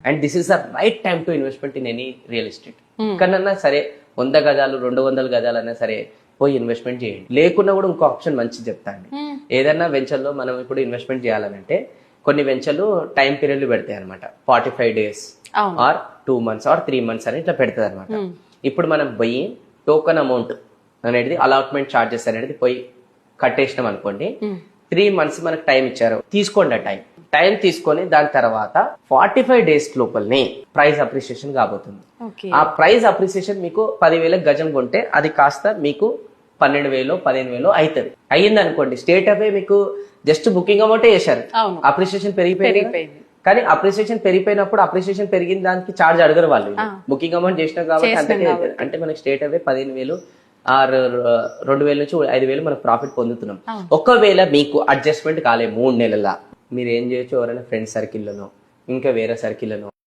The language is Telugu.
And this is the right time to investment in any real estate. కన్నా సరే 100 గజాలు 200 గజాలన్నా సరే పోయి ఇన్వెస్ట్మెంట్ చేయండి. లేకున్నా కూడా ఇంకో ఆప్షన్ మంచి చెప్తా అండి. ఏదైనా వెంచర్ లో మనం ఇప్పుడు ఇన్వెస్ట్మెంట్ చేయాలంటే కొన్ని వెంచర్లు టైం పీరియడ్లు పెడతాయి అనమాట. 45 days or 2 months or 3 months అని ఇట్లా పెడతాయి అనమాట. ఇప్పుడు మనం పోయి టోకన్ అమౌంట్ అనేది అలాట్మెంట్ చార్జెస్ అనేది పోయి కట్టేసినాం అనుకోండి. 3 months మనకు టైం ఇచ్చారు, తీసుకోండి. ఆ టైం తీసుకొని దాని తర్వాత 45 days లోపలనే ప్రైస్ అప్రిసియేషన్ కాబోతుంది. ఆ ప్రైస్ అప్రిసియేషన్ మీకు 10,000 గజం కొంటే అది కాస్త మీకు 12,000 15,000 అవుతుంది. అయ్యింది అనుకోండి, స్టేట్ అవే మీకు జస్ట్ బుకింగ్ అమౌంటే చేశారు, అప్రిసియేషన్ పెరిగిపోయింది. కానీ అప్రిసియేషన్ పెరిగిపోయినప్పుడు అప్రిసియేషన్ పెరిగిన దానికి ఛార్జ్ అడగరు వాళ్ళు. బుకింగ్ అమౌంట్ చేసినాం కాబట్టి అంతకే. అంటే మనకి స్టేట్ అవే 15,000 ఆర్ 2,000 నుంచి 5,000 మనకు ప్రాఫిట్ పొందుతున్నాం. ఒకవేళ మీకు అడ్జస్ట్మెంట్ కాలే 3 నెలల, మీరు ఏం చేయొచ్చు, ఎవరైనా ఫ్రెండ్ సర్కిల్లోనో ఇంకా వేరే సర్కిల్లోనో